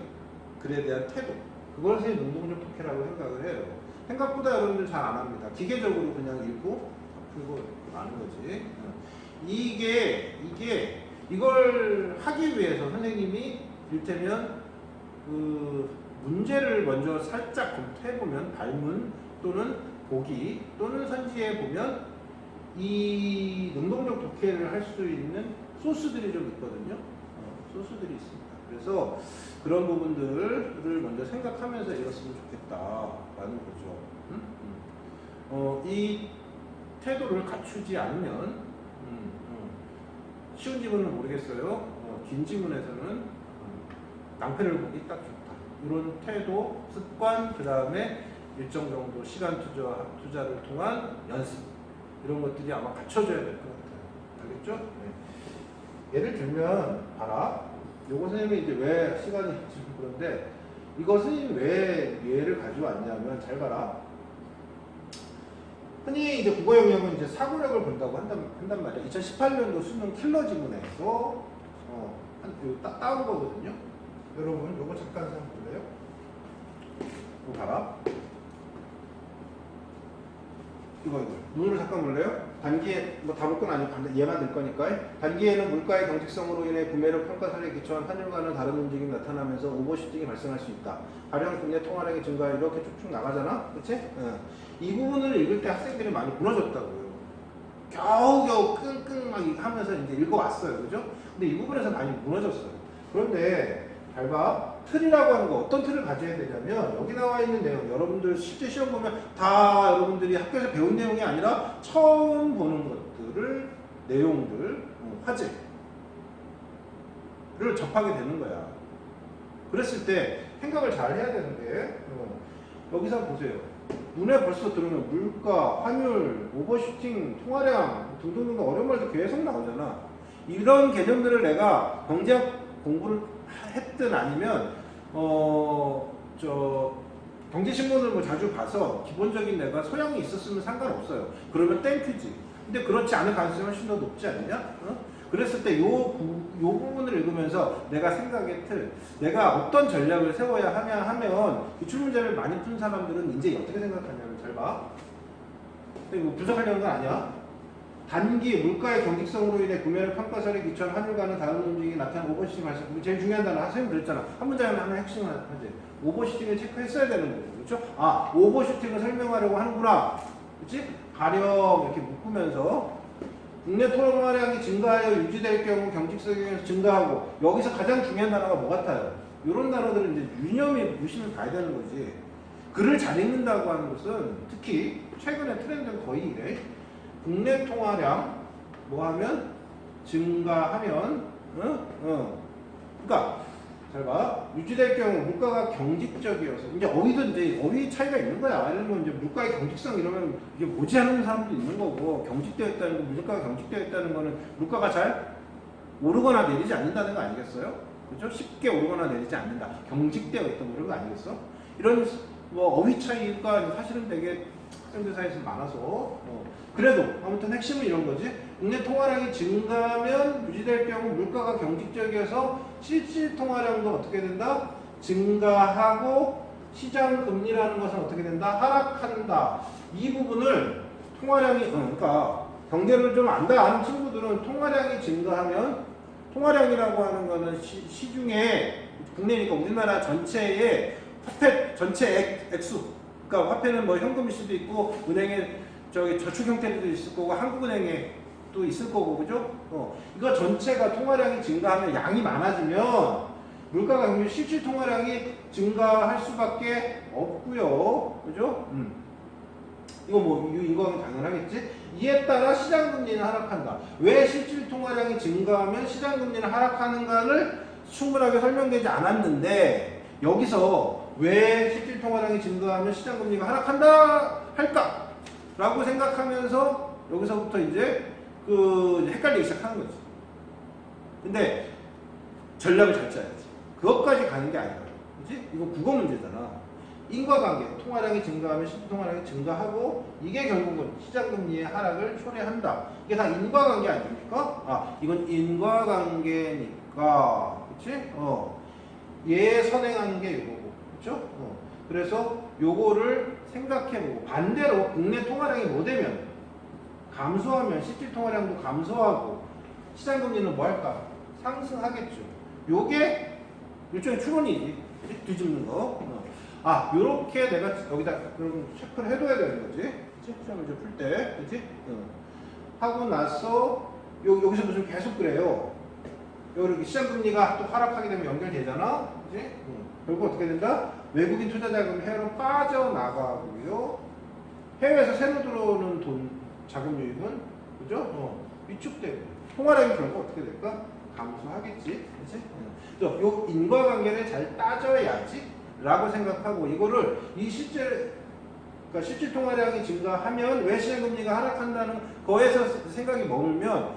글에 대한 태도, 그걸 선생님 능동적 독해라고 생각을 해요. 생각보다 여러분들 잘 안 합니다. 기계적으로 그냥 읽고 풀고 아는 거지. 이걸 하기 위해서 선생님이 일테면 그 문제를 먼저 살짝 검토해보면 발문 또는 보기 또는 선지에 보면 이 능동적 독해를 할 수 있는 소스들이 좀 있거든요. 소스들이 있습니다. 그래서 그런 부분들을 먼저 생각하면서 읽었으면 좋겠다라는 거죠. 이 태도를 갖추지 않으면 쉬운 지문은 모르겠어요. 긴 지문에서는 낭패를 보기 딱 좋다. 이런 태도, 습관, 그 다음에 일정 정도 시간 투자를 통한 연습 이런 것들이 아마 갖춰져야 될 것 같아요. 알겠죠? 네. 예를 들면 봐라. 요거 선생님이 이제 왜 시간이 지금 그런데 이거 선생님이 왜 예를 가져왔냐면 잘 봐라. 흔히 이제 국어 영역은 이제 사고력을 본다고 한단 말이야. 2018년도 수능 킬러 지문에서 따온 거거든요. 여러분 요거 잠깐 생각 볼래요? 이거 봐라. 이거 눈으로 잠깐 볼래요? 단기에 뭐 다 볼 건 아니고 얘만 들 거니까. 단기에는 물가의 경직성으로 인해 구매력 평가설에 기초한 환율과는 다른 움직임이 나타나면서 오버슈팅이 발생할 수 있다. 가령 국내 통화량의 증가 이렇게 쭉쭉 나가잖아, 그렇지? 이 부분을 읽을 때 학생들이 많이 무너졌다고요. 겨우겨우 끙끙 막 하면서 이제 읽어왔어요, 그죠? 근데 이 부분에서 많이 무너졌어요. 그런데 잘 봐. 틀이라고 하는 거 어떤 틀을 가져야 되냐면 여기 나와 있는 내용 여러분들 실제 시험 보면 다 여러분들이 학교에서 배운 내용이 아니라 처음 보는 것들을 내용들 화제를 접하게 되는 거야. 그랬을 때 생각을 잘 해야 되는데 여기서 보세요. 눈에 벌써 들으면 물가, 환율, 오버슈팅, 통화량 등등등 어려운 말도 계속 나오잖아. 이런 개념들을 내가 경제학 공부를 했든 아니면 경제신문을 뭐 자주 봐서 기본적인 내가 소양이 있었으면 상관없어요. 그러면 땡큐지. 근데 그렇지 않은 가능성이 훨씬 더 높지 않느냐? 그랬을 때 요 부분을 읽으면서 내가 생각의 틀, 내가 어떤 전략을 세워야 하면 기출문제를 많이 푼 사람들은 이제 어떻게 생각하냐면 잘 봐. 이거 분석하려는 건 아니야. 단기 물가의 경직성으로 인해 구매를 평가설에 기초한 환율과는 다른 움직임이 나타나는 오버시팅 발생. 그게 제일 중요한 단어. 선생님 그랬잖아. 한 문장에 하나 핵심을 하지. 오버시팅을 체크했어야 되는 거예요. 그렇죠? 아, 오버슈팅을 설명하려고 하는구나. 그렇지? 가령 이렇게 묶으면서 국내 토론화량이 증가하여 유지될 경우 경직성이 증가하고 여기서 가장 중요한 단어가 뭐 같아요? 이런 단어들은 이제 유념이 무심히 봐야 되는 거지. 글을 잘 읽는다고 하는 것은 특히 최근에 트렌드는 거의 이래. 국내 통화량 뭐 하면 증가하면 그러니까 잘 봐. 유지될 경우 물가가 경직적이어서 이제 어휘도 이제 어휘 차이가 있는 거야. 예를 들면 이제 물가의 경직성 이러면 이게 뭐지 하는 사람도 있는 거고 경직되어 있다는 거 물가가 경직되어 있다는 거는 물가가 잘 오르거나 내리지 않는다는 거 아니겠어요? 그렇죠? 쉽게 오르거나 내리지 않는다. 경직되어 있던 그런 거 아니겠어? 이런 뭐 어휘 차이가 사실은 되게 학생들 사이에서 많아서 그래도 아무튼 핵심은 이런 거지. 국내 통화량이 증가하면 유지될 경우 물가가 경직적이어서 실질 통화량도 어떻게 된다? 증가하고 시장 금리라는 것은 어떻게 된다? 하락한다. 이 부분을 통화량이 그러니까 경제를 좀 안다 하는 친구들은 통화량이 증가하면 통화량이라고 하는 거는 시중에 국내니까 우리나라 전체의 화폐 전체 액수 그러니까 화폐는 뭐 현금일 수도 있고 은행에 저축 형태도 있을 거고 한국은행에 또 있을 거고 그죠? 이거 전체가 통화량이 증가하면 양이 많아지면 물가가 경제 실질 통화량이 증가할 수밖에 없고요. 그죠? 이거 뭐 이건 당연하겠지? 이에 따라 시장 금리는 하락한다. 왜 실질 통화량이 증가하면 시장 금리는 하락하는가를 충분하게 설명되지 않았는데 여기서 왜 실질 통화량이 증가하면 시장 금리가 하락한다 할까? 라고 생각하면서 여기서부터 이제 헷갈리기 시작하는 거지. 근데 전략을 잘 짜야지. 그것까지 가는 게 아니라. 그치? 이거 국어 문제잖아. 인과관계, 통화량이 증가하면 실질 통화량이 증가하고 이게 결국은 시장금리의 하락을 초래한다. 이게 다 인과관계 아닙니까? 아, 이건 인과관계니까. 그치? 얘 선행하는 게 이거고. 그쵸? 그래서 요거를 생각해보고 반대로 국내 통화량이 뭐 되면 감소하면 실질 통화량도 감소하고 시장금리는 뭐 할까? 상승하겠죠. 요게 일종의 추론이지. 뒤집는 거. 요렇게 내가 여기다 그럼 체크를 해둬야 되는 거지. 그치? 시험을 이제 풀 때. 그치? 하고 나서 여기서도 좀 계속 그래요. 이렇게 시장금리가 또 하락하게 되면 연결되잖아. 그치? 결국 어떻게 된다? 외국인 투자자금 해외로 빠져나가고요. 해외에서 새로 들어오는 돈, 자금 유입은 그죠? 위축되고 통화량이 결국 어떻게 될까? 감소하겠지. 그치? 그래서 요 인과관계를 잘 따져야지 라고 생각하고 이거를 그러니까 실질 통화량이 증가하면 왜 시장금리가 하락한다는 거에서 생각이 머물면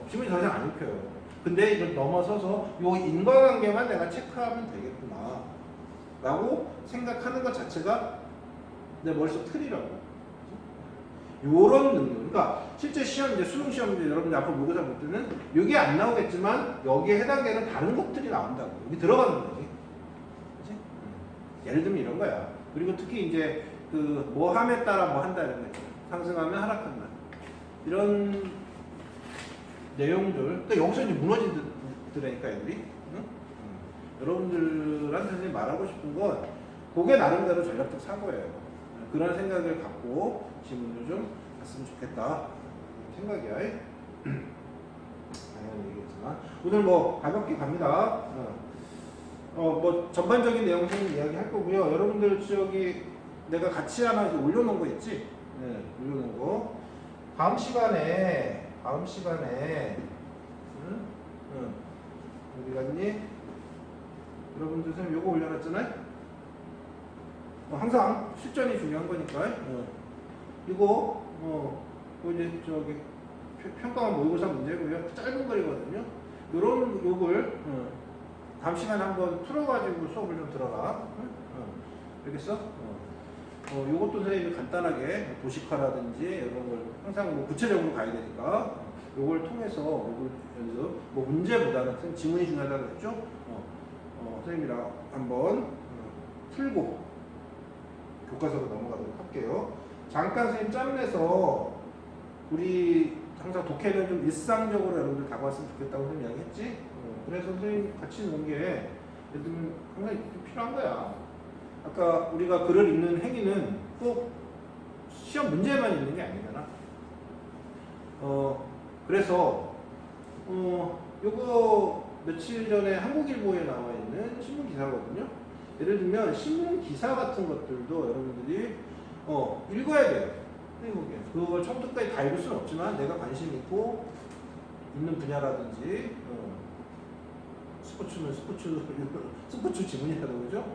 질문이 더 이상 안 읽혀요. 근데 이걸 넘어서서 요 인과관계만 내가 체크하면 되겠구나 라고 생각하는 것 자체가 내 머릿속 틀이라고. 요런 능력. 그러니까 실제 시험 이제 수능 시험인데 여러분들 앞으로 모의고사 볼 때는 여기 안 나오겠지만 여기에 해당되는 다른 것들이 나온다고. 여기 들어가는 거지. 그치? 예를 들면 이런 거야. 그리고 특히 이제 뭐 함에 따라 뭐 한다 이런 거 있잖아. 상승하면 하락한다. 이런 내용들. 그러니까 여기서 이제 무너지더라니까 애들이. 응? 여러분들한테 선생님이 말하고 싶은 건 그게 나름대로 전략적 사고예요. 그런 생각을 갖고 질문을 좀 했으면 좋겠다 생각이야. 당연히 얘기했지만 오늘 뭐 가볍게 갑니다. 뭐 전반적인 내용 좀 이야기할 거고요. 여러분들 저기 내가 같이 하나 올려놓은 거 있지? 네, 올려놓은 거. 다음 시간에 어디 갔니? 여러분들 선생님 요거 올려놨잖아요. 항상 실전이 중요한 거니까. 이거 이제 저기 평가원 모의고사 문제고요. 짧은 거리거든요. 요걸 다음 시간에 한번 풀어가지고 수업을 좀 들어라. 알겠어? 요것도 선생님이 간단하게 도식화라든지 이런 걸 항상 뭐 구체적으로 가야 되니까 요걸 통해서 요걸 연습, 뭐 문제보다는 선생님 지문이 중요하다고 했죠? 선생님이랑 한번 풀고 교과서로 넘어가도록 할게요. 잠깐 선생님 짬내서 우리 항상 독해는 좀 일상적으로 여러분들 다가왔으면 좋겠다고 선생님 이야기했지? 그래서 선생님 같이 노는 게 예를 들면 항상 좀 필요한 거야. 아까 우리가 글을 읽는 행위는 꼭 시험 문제만 있는 게 아니잖아. 그래서 요거 며칠 전에 한국일보에 나와 있는 신문 기사거든요. 예를 들면 신문 기사 같은 것들도 여러분들이 읽어야 돼요. 그걸 처음부터 끝까지 다 읽을 수는 없지만 내가 관심 있고 있는 분야라든지 스포츠는 스포츠 지문이라고 그러죠.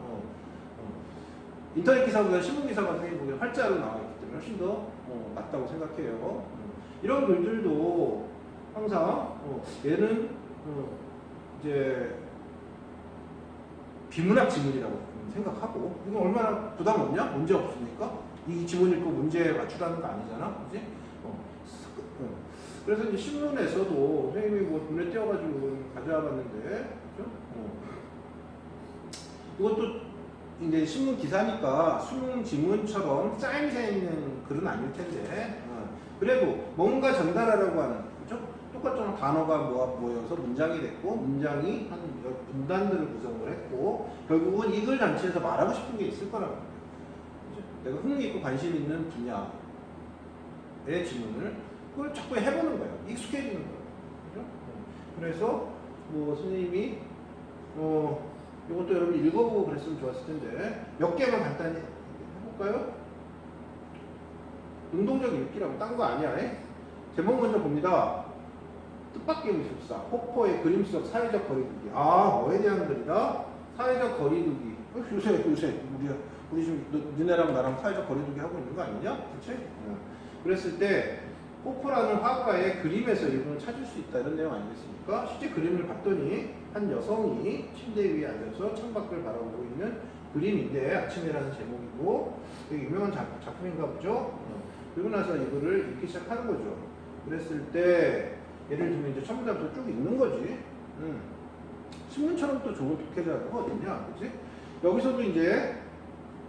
인터넷 기사보다 신문 기사 같은 게 보기엔 활자로 나와 있기 때문에 훨씬 더 맞다고 생각해요. 이런 글들도 항상 얘는 이제 비문학 지문이라고 생각하고 이건 얼마나 부담 없냐? 문제 없으니까 이 지문 읽고 문제 맞추라는 거 아니잖아, 그지? 그래서 이제 신문에서도 선생님이 뭐 눈에 띄어가지고 가져와봤는데, 그죠? 이것도 이제 신문 기사니까 수능 지문처럼 짜임새 있는 글은 아닐 텐데, 그래도 뭔가 전달하려고 하는, 그죠? 똑같은 단어가 모여서 문장이 됐고, 문장이 한 분단들을 구성을 했고, 결국은 이 글 전체에서 말하고 싶은 게 있을 거라고. 그죠? 내가 흥미 있고 관심 있는 분야의 지문을 그걸 자꾸 해보는 거예요. 익숙해지는 거예요. 그죠? 그래서 뭐 선생님이 이것도 여러분 읽어보고 그랬으면 좋았을 텐데 몇 개만 간단히 해볼까요? 능동적 읽기라고 딴 거 아니야. 제목 먼저 봅니다. 뜻밖의 미술사, 폭포의 그림 속 사회적 거리두기. 뭐에 대한 글이다? 사회적 거리두기. 요새 우리 지금 너네랑 나랑 사회적 거리두기 하고 있는 거 아니냐? 그치? 그랬을 때 폭포라는 화가의 그림에서 일부는 찾을 수 있다 이런 내용 아니겠습니까? 실제 그림을 봤더니 한 여성이 침대 위에 앉아서 창밖을 바라보고 있는 그림인데 아침이라는 제목이고 되게 유명한 작품인가 보죠. 그리고 나서 이거를 읽기 시작하는 거죠. 그랬을 때 예를 들면 이제 처음부터 쭉 읽는 거지. 신문처럼 또 좋은 독해자가 어딨냐, 그치? 여기서도 이제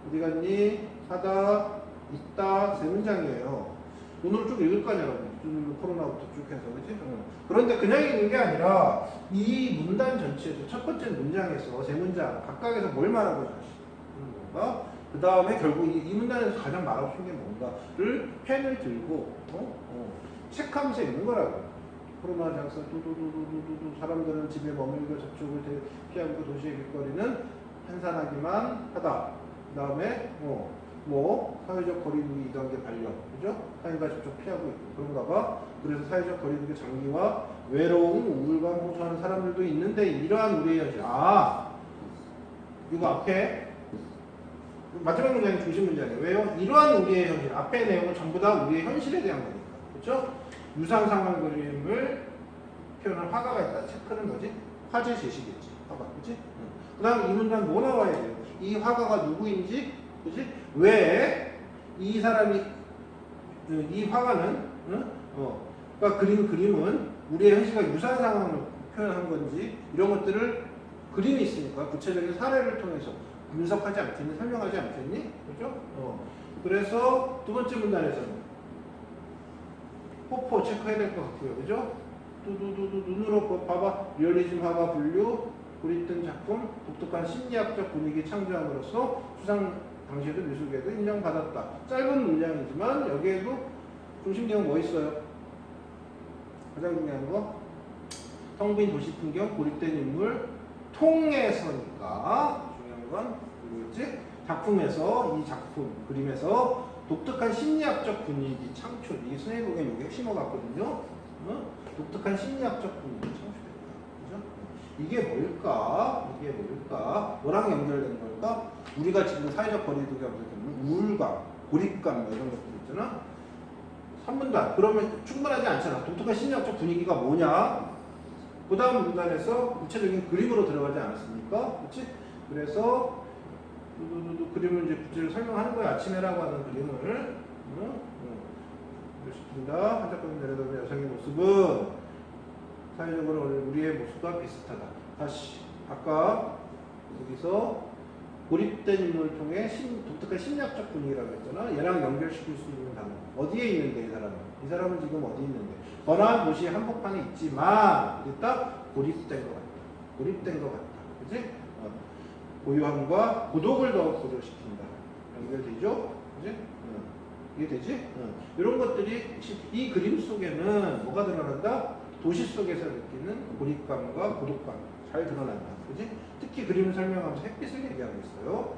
어디 갔니? 하다, 있다, 세 문장이에요. 오늘 쭉 읽을 거 아니야, 코로나부터 쭉 해서, 그치? 그런데 그냥 읽는 게 아니라 이 문단 전체에서 첫 번째 문장에서 세 문장 각각에서 뭘 말하고 있는 건가? 그 다음에 결국 이 문단에서 가장 말하고 싶은 게 뭔가를 펜을 들고 체크하면서 읽는 거라고. 코로나 장사 두두두두두두 사람들은 집에 머물고 접촉을 피하고 도시의 길거리는 한산하기만 하다. 그 다음에 사회적 거리두기 2단계 발령, 그죠? 타인과 접촉 피하고 있고 그런가 봐. 그래서 사회적 거리두기 장기와 외로움, 우울감 호소하는 사람들도 있는데 이러한 우리의 현실. 이거 앞에 마지막 문장이 중심 문장이에요. 왜요? 이러한 우리의 현실. 앞에 내용은 전부 다 우리의 현실에 대한 거니까, 그렇죠? 유상 상황 그림을 표현한 화가가 있다. 체크는 뭐지? 화제 제시겠지. 화가, 그렇지? 그 다음 이 문장 뭐 나와야 돼요? 이 화가가 누구인지, 그렇지? 왜 이 사람이 이 화가는 그러니까 그림은 우리의 현실과 유사한 상황을 표현한 건지 이런 것들을 그림이 있으니까 구체적인 사례를 통해서 분석하지 않겠니? 설명하지 않겠니? 그렇죠? 그래서 두 번째 문단에서는 폭포 체크해야 될 것 같고요. 그죠? 두두두두 눈으로 봐봐. 리얼리즘 화가 분류, 고립된 작품, 독특한 심리학적 분위기 창조함으로써 수상 당시에도 미술계도 인정받았다. 짧은 문장이지만 여기에도 중심 내용 뭐 있어요? 가장 중요한 거 텅 빈 도시 풍경, 고립된 인물, 통해서니까 중요한 건 뭐였지? 작품에서 이 작품, 그림에서 독특한 심리학적 분위기 창출. 이게 선생님 보기엔 이게 핵심어 같거든요. 독특한 심리학적 분위기 창출했다. 그죠? 이게 뭘까? 뭐랑 연결되는 걸까? 우리가 지금 사회적 거리두기가 무슨 우울감, 고립감 이런 것들 있잖아. 3문단. 그러면 충분하지 않잖아. 독특한 심리학적 분위기가 뭐냐? 그 다음 문단에서 구체적인 그림으로 들어가지 않았습니까? 그렇지? 그래서 그림을 이제 구체적으로 설명하는 거야. 아침에라고 하는 그림을 시킨다. 한짝거리 내려다보는 여성의 모습은 사회적으로 우리의 모습과 비슷하다. 다시 아까 여기서 고립된 인물을 통해 독특한 심리학적 분위기라고 했잖아. 얘랑 연결시킬 수 있는 단어. 어디에 있는데 이 사람은? 이 사람은 지금 어디 있는데? 번화한 도시 한복판에 있지만 일단 고립된 것 같다. 고립된 것 같다. 그치? 고요함과 고독을 더 고조시킨다. 연결되죠? 그치? 이게 되지? 이런 것들이 이 그림 속에는 뭐가 드러난다? 도시 속에서 느끼는 고립감과 고독감 잘 드러난다. 그치? 특히 그림을 설명하면서 햇빛을 얘기하고 있어요.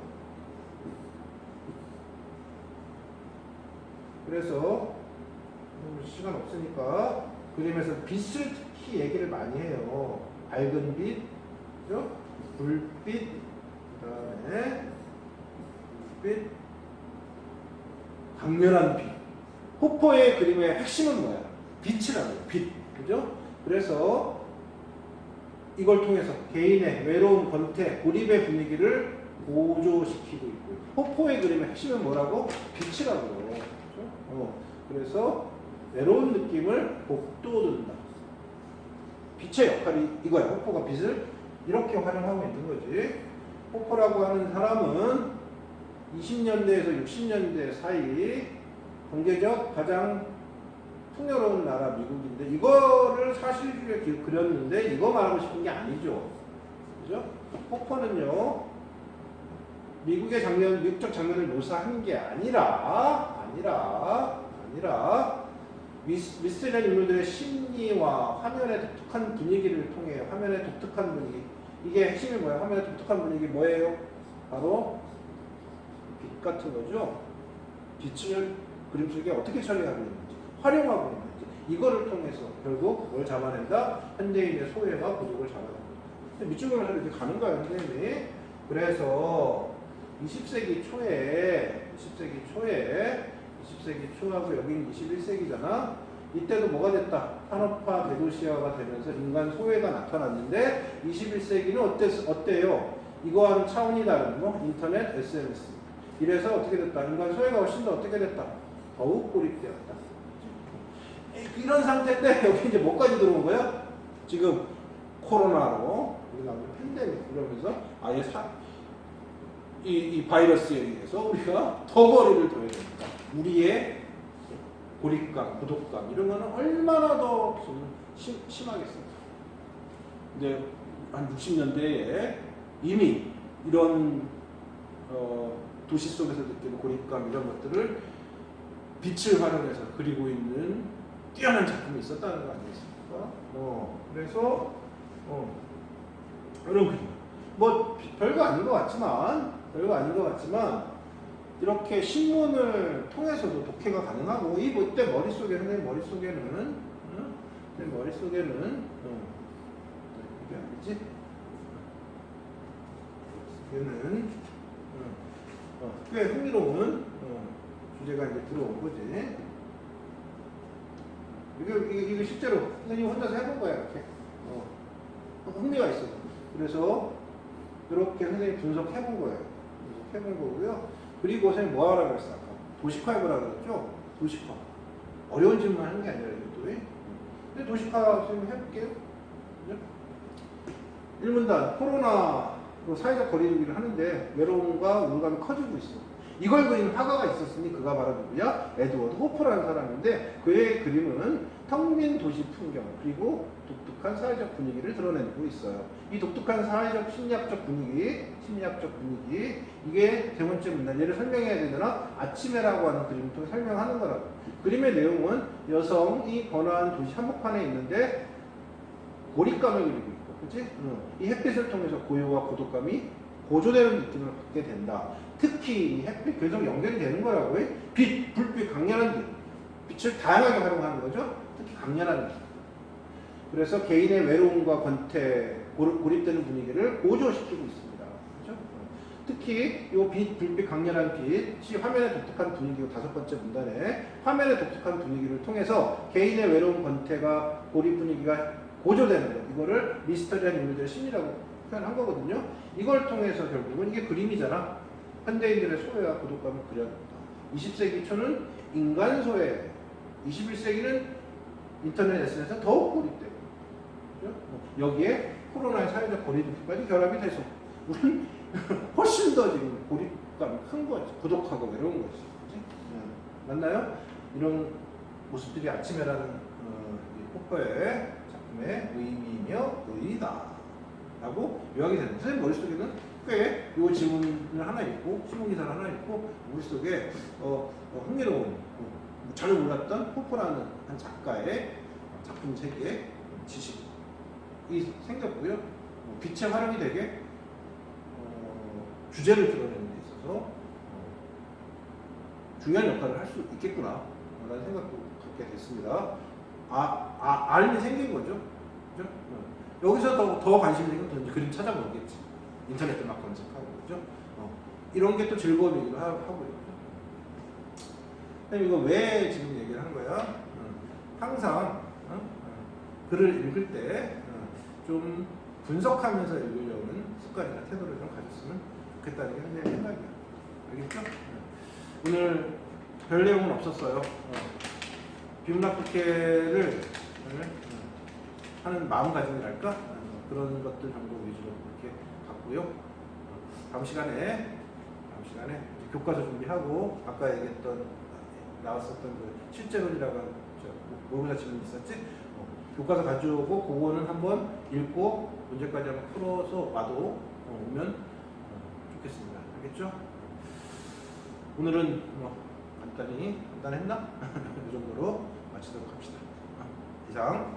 그래서 시간 없으니까 그림에서 빛을 특히 얘기를 많이 해요. 밝은 빛, 그죠? 불빛, 그 다음에 불빛, 강렬한 빛. 호퍼의 그림의 핵심은 뭐야? 빛이라고요. 빛. 그죠? 그래서 이걸 통해서 개인의 외로움, 권태, 고립의 분위기를 고조시키고 있고요. 호퍼의 그림의 핵심은 뭐라고? 빛이라고요. 그렇죠? 그래서 외로운 느낌을 복돋는다. 빛의 역할이 이거야. 호퍼가 빛을 이렇게 활용하고 있는 거지. 호퍼라고 하는 사람은 20년대에서 60년대 사이 경제적 가장 풍요로운 나라 미국인데 이거를 사실주의에 그렸는데 이거 말하고 싶은 게 아니죠. 그죠? 호퍼는요 미국의 장면, 미국적 장면을 묘사한 게 아니라 미스터리한 인물들의 심리와 화면의 독특한 분위기를 통해 화면의 독특한 분위기 이게 핵심이 뭐예요? 화면의 독특한 분위기 뭐예요? 바로 빛 같은 거죠. 빛을 그림 속에 어떻게 처리하고 있는지 활용하고 있는지 이거를 통해서 결국 뭘 잡아낸다? 현대인의 소외와 고독을 잡아낸다. 밑줄을 이렇게 가는 거예요, 선생님이. 그래서 20세기 초하고 여기는 21세기잖아. 이때도 뭐가 됐다? 산업화, 대도시화가 되면서 인간 소외가 나타났는데 21세기는 어때요? 이거와는 차원이 다른 거? 인터넷, SNS. 이래서 어떻게 됐다? 인간 소외가 훨씬 더 어떻게 됐다? 더욱 고립되었다. 이런 상태인데 여기 이제 뭐까지 들어온 거야? 지금 코로나로 우리가 팬데믹 그러면서 아예 이 바이러스에 의해서 우리가 더 거리를 둬야 됩니다. 우리의 고립감, 고독감 이런 거는 얼마나 더 심하겠습니까? 근데 한 60년대에 이미 이런 도시 속에서 느끼는 고립감 이런 것들을 빛을 활용해서 그리고 있는 뛰어난 작품이 있었다는 거 아니겠습니까? 그래서 이런 그림 뭐 별거 아닌 것 같지만 이렇게 신문을 통해서도 독해가 가능하고 이때 머릿속에는 이게 아니지? 얘는 꽤 흥미로운 주제가 이제 들어온 거지. 이거 실제로 선생님 혼자서 해본 거야 이렇게. 흥미가 있어. 그래서 이렇게 선생님 분석해본 거예요. 해본 거고요. 그리고 선생님 뭐 하라고 그랬어 아까? 도식화 해보라고 그랬죠? 도식화. 어려운 질문 하는 게 아니라 이것도. 근데 도식화 선생님 해볼게요. 1문단 코로나로 사회적 거리두기를 하는데 외로움과 우울감이 커지고 있어. 이걸 그린 화가가 있었으니 그가 바로 누구야? 에드워드 호퍼라는 사람인데 그의 그림은 텅 빈 도시 풍경 그리고 독특한 사회적 분위기를 드러내고 있어요. 이 독특한 사회적 심리학적 분위기 이게 세 번째 문단. 얘를 설명해야 되잖아. 아침에라고 하는 그림을 통해 설명하는 거라고. 그림의 내용은 여성이 번화한 도시 한복판에 있는데 고립감을 그리고 있고, 그렇지? 이 햇빛을 통해서 고요와 고독감이 고조되는 느낌을 받게 된다. 특히 이 햇빛 계속 연결이 되는 거라고. 빛, 불빛, 강렬한 빛. 빛을 다양하게 활용하는 거죠. 특히 강렬한 빛. 그래서 개인의 외로움과 권태, 고립되는 분위기를 고조시키고 있습니다. 그렇죠? 특히 이 빛, 불빛, 강렬한 빛이 화면의 독특한 분위기고 다섯 번째 문단에 화면의 독특한 분위기를 통해서 개인의 외로움, 권태가 고립 분위기가 고조되는 것. 이거를 미스터리한 인물들의 심리라고 표현한 거거든요. 이걸 통해서 결국은 이게 그림이잖아. 현대인들의 소외와 고독감을 그려낸다. 20세기 초는 인간 소외, 21세기는 인터넷 SNS가 더욱 고립되고, 그죠? 여기에 코로나의 사회적 거리두기까지 결합이 돼서 우리는 훨씬 더 지금 고립감이 큰 거지. 고독하고 외로운 거지. 그치? 맞나요? 이런 모습들이 아침에라는 이 폭포의 작품의 의미이며 의의다 라고 요약이 되는데, 선생님 머릿속에는 꽤 이 지문을 하나 읽고 신문기사를 하나 읽고 머릿속에 흥미로운 전혀 몰랐던 포포라는 한 작가의 작품 세계의 지식이 생겼고요. 빛의 활용이 되게 주제를 드러내는 데 있어서 중요한 역할을 할 수 있겠구나 라는 생각도 갖게 됐습니다. 알이 생긴 거죠. 그죠? 여기서 더 관심이 생기면 그림 찾아보겠지. 인터넷에 막 검색하고, 그죠? 이런 게 또 즐거움이기도 하고요. 이거 왜 지금 얘기를 한 거야? 항상 글을 읽을 때 좀 분석하면서 읽으려는 습관이나 태도를 좀 가졌으면 좋겠다는 게 내 생각이야. 알겠죠? 오늘 별 내용은 없었어요. 비문학국회를 하는 마음가짐이랄까? 그런 것들 정도 위주로 이렇게 갔고요. 다음 시간에 교과서 준비하고 아까 얘기했던 나왔었던 그 실제론이라고 모의고사 질문 있었지? 교과서 가져오고 그거는 한번 읽고 문제까지 한번 풀어서 와도 오면 좋겠습니다. 알겠죠? 오늘은 간단했나? 이 정도로 마치도록 합시다. 이상